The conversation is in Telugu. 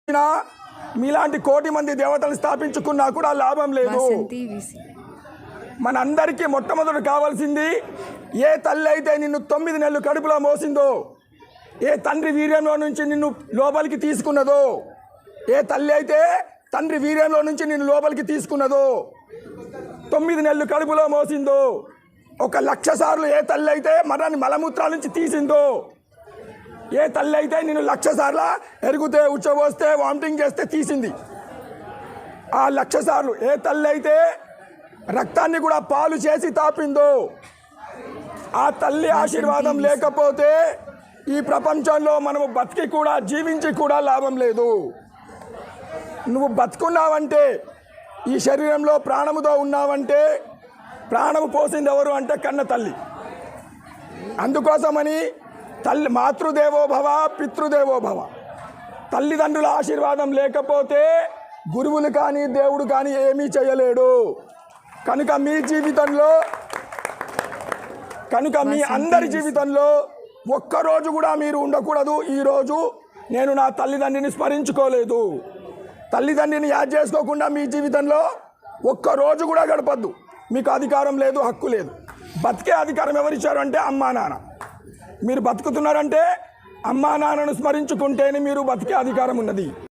మీలాంటి కోటి మంది దేవతలు స్థాపించుకున్నా కూడా లాభం లేదు. మనందరికీ మొట్టమొదటి కావాల్సింది, ఏ తల్లి అయితే నిన్ను 9 నెలలు కడుపులో మోసిందో, ఏ తండ్రి వీర్యంలో నుంచి నిన్ను లోపలికి తీసుకున్నదో, ఏ తల్లి అయితే తండ్రి వీర్యంలో నుంచి నిన్ను లోపలికి తీసుకున్నదో, 9 నెలలు కడుపులో మోసిందో, 1,00,000 సార్లు ఏ తల్లి అయితే మరణాన్ని మలమూత్రాల నుంచి తీసిందో, ఏ తల్లి అయితే నేను 1,00,000 సార్లు ఎరుగుతే ఉచ్చబోస్తే వామిటింగ్ చేస్తే తీసింది, ఆ 1,00,000 సార్లు ఏ తల్లి అయితే రక్తాన్ని కూడా పాలు చేసి తాపిందో, ఆ తల్లి ఆశీర్వాదం లేకపోతే ఈ ప్రపంచంలో మనము బతికి కూడా జీవించి కూడా లాభం లేదు. నువ్వు బతుకున్నావంటే, ఈ శరీరంలో ప్రాణముతో ఉన్నావంటే, ప్రాణము పోసింది ఎవరు అంటే కన్న తల్లి. అందుకోసమని తల్లి మాతృదేవో భవ పితృదేవో భవ, తల్లిదండ్రుల ఆశీర్వాదం లేకపోతే గురువులు కానీ దేవుడు కానీ ఏమీ చేయలేడు. కనుక మీ అందరి జీవితంలో ఒక్కరోజు కూడా మీరు ఉండకూడదు, ఈరోజు నేను నా తల్లిదండ్రిని స్మరించుకోలేదు, తల్లిదండ్రిని యాద్ చేసుకోకుండా మీ జీవితంలో ఒక్కరోజు కూడా గడపద్దు. మీకు అధికారం లేదు, హక్కు లేదు. బతికే అధికారం ఎవరిచ్చారు అంటే అమ్మా నాన్న. మీరు బతుకుతున్నారంటే అమ్మా నాన్నను స్మరించుకుంటేనే మీరు బతికే అధికారం ఉన్నది.